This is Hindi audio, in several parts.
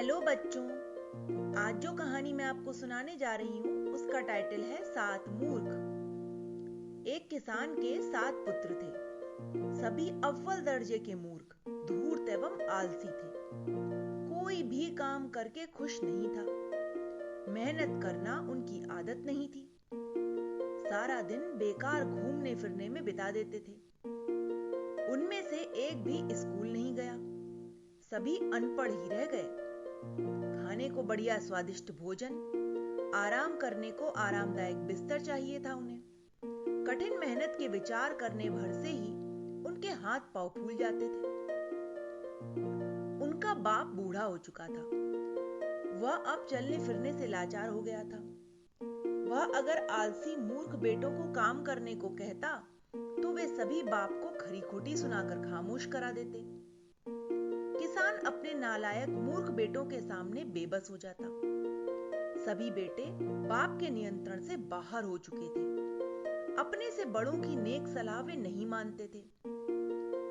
हेलो बच्चों। आज जो कहानी मैं आपको सुनाने जा रही हूँ उसका टाइटल है सात मूर्ख। एक किसान के 7 पुत्र थे। सभी अव्वल दर्जे के मूर्ख, धूर्त एवं आलसी थे। कोई भी काम करके खुश नहीं था। मेहनत करना उनकी आदत नहीं थी। सारा दिन बेकार घूमने फिरने में बिता देते थे। उनमें से एक भी स्कूल नहीं गया। सभी अनपढ़ ही रह गए। खाने को बढ़िया स्वादिष्ट भोजन, आराम करने को आरामदायक बिस्तर चाहिए था उन्हें। कठिन मेहनत के विचार करने भर से ही उनके हाथ पांव फूल जाते थे। उनका बाप बूढ़ा हो चुका था। वह अब चलने फिरने से लाचार हो गया था। वह अगर आलसी मूर्ख बेटों को काम करने को कहता तो वे सभी बाप को खरी खोटी सुनाकर खामोश करा देते। किसान अपने नालायक मूर्ख बेटों के सामने बेबस हो जाता। सभी बेटे बाप के नियंत्रण से बाहर हो चुके थे। अपने से बड़ों की नेक सलाह वे नहीं मानते थे।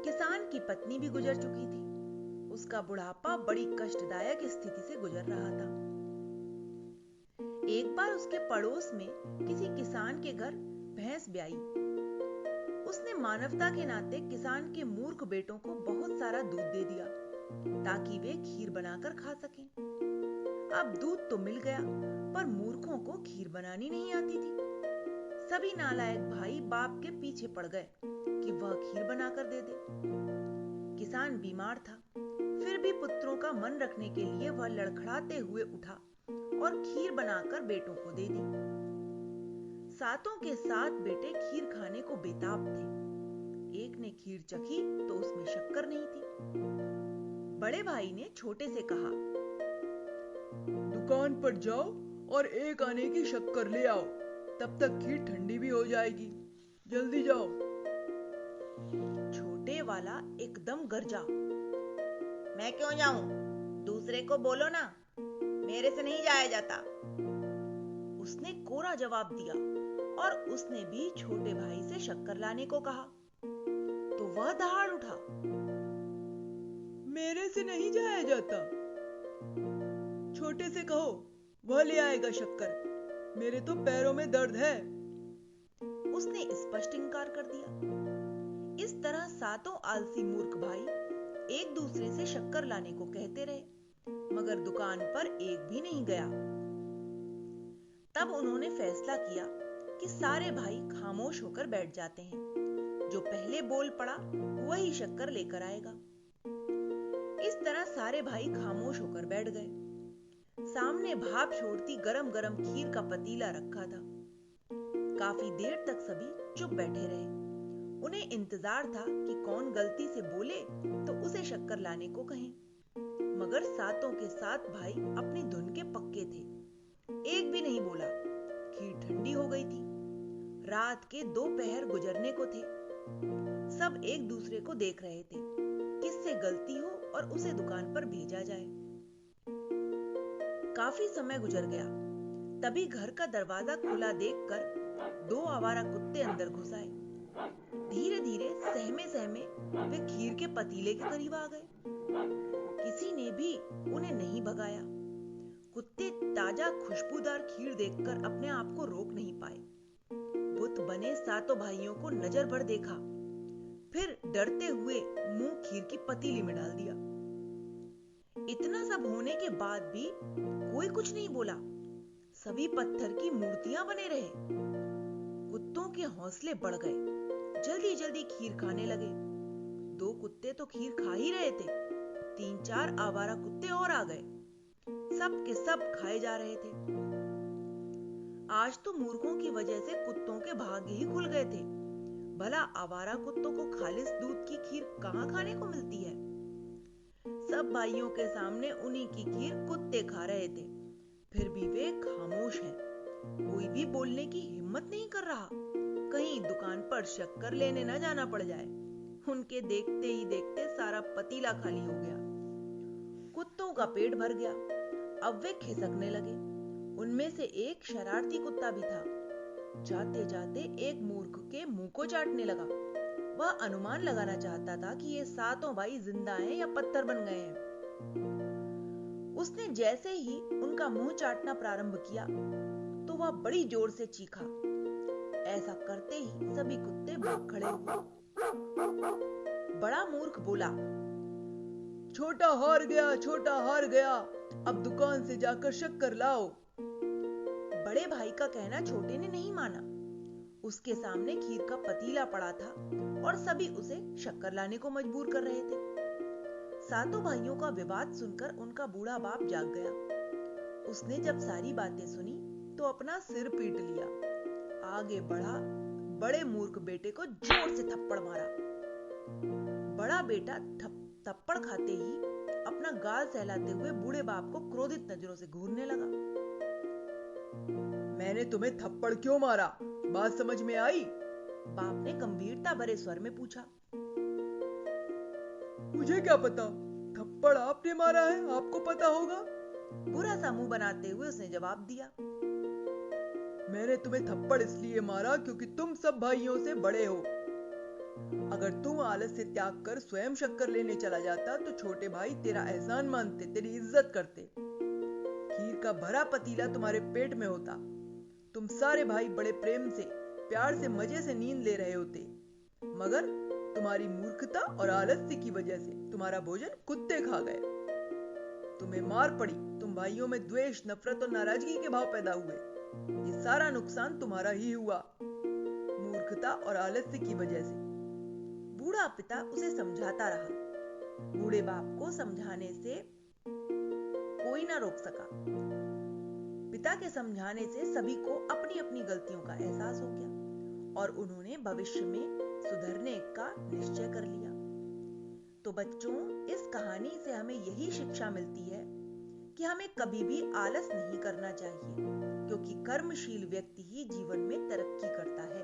किसान की पत्नी भी गुजर चुकी थी। उसका बुढ़ापा बड़ी कष्टदायक स्थिति से गुजर रहा था। एक बार उसके पड़ोस में किसी किसान के घर भैंस ब्याई। उसने मानवता के नाते किसान के मूर्ख बेटों को बहुत सारा दूध दे दिया ताकि वे खीर बनाकर खा सकें। अब दूध तो मिल गया, पर मूर्खों को खीर बनानी नहीं आती थी। सभी नालायक भाई बाप के पीछे पड़ गए कि वह खीर बनाकर दे दे। किसान बीमार था, फिर भी पुत्रों का मन रखने के लिए वह लड़खड़ाते हुए उठा और खीर बनाकर बेटों को दे दी। सातों के 7 बेटे खीर खाने को बेताब थे। एक ने खीर चखी तो उसमें शक्कर नहीं थी। बड़े भाई ने छोटे से कहा, दुकान पर जाओ और एक आने की शक्कर ले आओ, तब तक खीर ठंडी भी हो जाएगी। जल्दी जाओ। छोटे वाला एकदम गरजा, मैं क्यों जाऊं? दूसरे को बोलो ना, मेरे से नहीं जाया जाता। उसने कोरा जवाब दिया और उसने भी छोटे भाई से शक्कर लाने को कहा तो वह दहाड़ उठा, मेरे से नहीं जाया जाता। छोटे से कहो, वह ले आएगा शक्कर। मेरे तो पैरों में दर्द है। उसने स्पष्ट इंकार कर दिया। इस तरह सातों आलसी मूर्ख भाई एक दूसरे से शक्कर लाने को कहते रहे, मगर दुकान पर एक भी नहीं गया। तब उन्होंने फैसला किया कि सारे भाई खामोश होकर बैठ जाते हैं। जो पहले बोल पड़ा वही शक्कर लेकर आएगा। इस तरह सारे भाई खामोश होकर बैठ गए। सामने भाप छोड़ती गरम गरम खीर का पतीला रखा था। काफी देर तक सभी चुप बैठे रहे। उन्हें इंतजार था कि कौन गलती से बोले तो उसे शक्कर लाने को कहें, मगर सातों के 7 भाई अपनी धुन के पक्के थे। एक भी नहीं बोला। खीर ठंडी हो गई थी। रात के 2 पहर गुजरने को थे। सब एक दूसरे को देख रहे थे, किससे गलती हो और उसे दुकान पर भेजा जाए। काफी समय गुजर गया। तभी घर का दरवाजा खुला देखकर 2 आवारा कुत्ते अंदर घुस आए। धीरे धीरे सहमे सहमे वे खीर के पतीले के करीब आ गए। किसी ने भी उन्हें नहीं भगाया। कुत्ते ताजा खुशबूदार खीर देखकर अपने आप को रोक नहीं पाए। बुत बने सातों भाइयों को नजर भर देखा, फिर डरते हुए मुंह खीर की पतीली में डाल दिया। इतना सब होने के बाद भी कोई कुछ नहीं बोला। सभी पत्थर की मूर्तियां बने रहे। कुत्तों के हौसले बढ़ गए। जल्दी जल्दी खीर खाने लगे। 2 कुत्ते तो खीर खा ही रहे थे, 3-4 आवारा कुत्ते और आ गए। सब के सब खाए जा रहे थे। आज तो मूर्खों की वजह से कुत्तों के भाग्य ही खुल गए थे। भला आवारा कुत्तों को खालिस दूध की खीर कहां खाने को मिलती है? सब भाइयों के सामने उन्हीं की खीर कुत्ते खा रहे थे, फिर भी वे खामोश हैं। कोई भी बोलने की हिम्मत नहीं कर रहा, कहीं दुकान पर शक्कर लेने न जाना पड़ जाए। उनके देखते ही देखते सारा पतीला खाली हो गया। कुत्तों का पेट भर गया। अब वे खिसकने लगे। उनमें से एक शरारती कुत्ता भी था। जाते जाते एक मूर्ख के मुंह को चाटने लगा। वह अनुमान लगाना चाहता था कि ये सातों भाई जिंदा हैं या पत्थर बन गए हैं। उसने जैसे ही उनका मुंह चाटना प्रारंभ किया तो वह बड़ी जोर से चीखा। ऐसा करते ही सभी कुत्ते भाग खड़े हुए। बड़ा मूर्ख बोला, छोटा हार गया, छोटा हार गया, अब दुकान से जाकर शक्कर लाओ। बड़े भाई का कहना छोटे ने नहीं माना। उसके सामने खीर का पतीला पड़ा था और सभी उसे शक्कर लाने को मजबूर कर रहे थे। सातों भाइयों का विवाद सुनकर उनका बूढ़ा बाप जाग गया। उसने जब सारी बातें सुनी तो अपना सिर पीट लिया, आगे बढ़ा, बड़े मूर्ख बेटे को जोर से थप्पड़ मारा। बड़ा बेटा थप्पड़ खाते ही अपना गाल सहलाते हुए बूढ़े बाप को क्रोधित नजरों से घूरने लगा। मैंने तुम्हें थप्पड़ क्यों मारा, बात समझ में आई? बाप ने गंभीरता भरे स्वर में पूछा। मुझे क्या पता, थप्पड़ आपने मारा है, आपको पता होगा। बुरा सा मुंह बनाते हुए उसने जवाब दिया। मैंने तुम्हें थप्पड़ इसलिए मारा क्योंकि तुम सब भाइयों से बड़े हो। अगर तुम आलस से त्याग कर स्वयं शक्कर लेने चला जाता तो छोटे भाई तेरा एहसान मानते, तेरी इज्जत करते। खीर का भरा पतीला तुम्हारे पेट में होता, तुम सारे भाई बड़े प्रेम से, प्यार से, मजे से नींद ले रहे होते। मगर तुम्हारी मूर्खता और आलस्य की वजह से तुम्हारा भोजन कुत्ते खा गए। तुम्हें मार पड़ी, तुम भाइयों में द्वेष, नफरत और नाराजगी के भाव पैदा हुए। ये सारा नुकसान तुम्हारा ही हुआ, मूर्खता और आलस्य की वजह से। बूढ़ा पिता उसे समझाता रहा। बूढ़े बाप को समझाने से कोई ना रोक सका। पिता के समझाने से सभी को अपनी अपनी गलतियों का एहसास हो गया और उन्होंने भविष्य में सुधरने का निश्चय कर लिया। तो बच्चों, इस कहानी से हमें यही शिक्षा मिलती है कि हमें कभी भी आलस नहीं करना चाहिए, क्योंकि कर्मशील व्यक्ति ही जीवन में तरक्की करता है।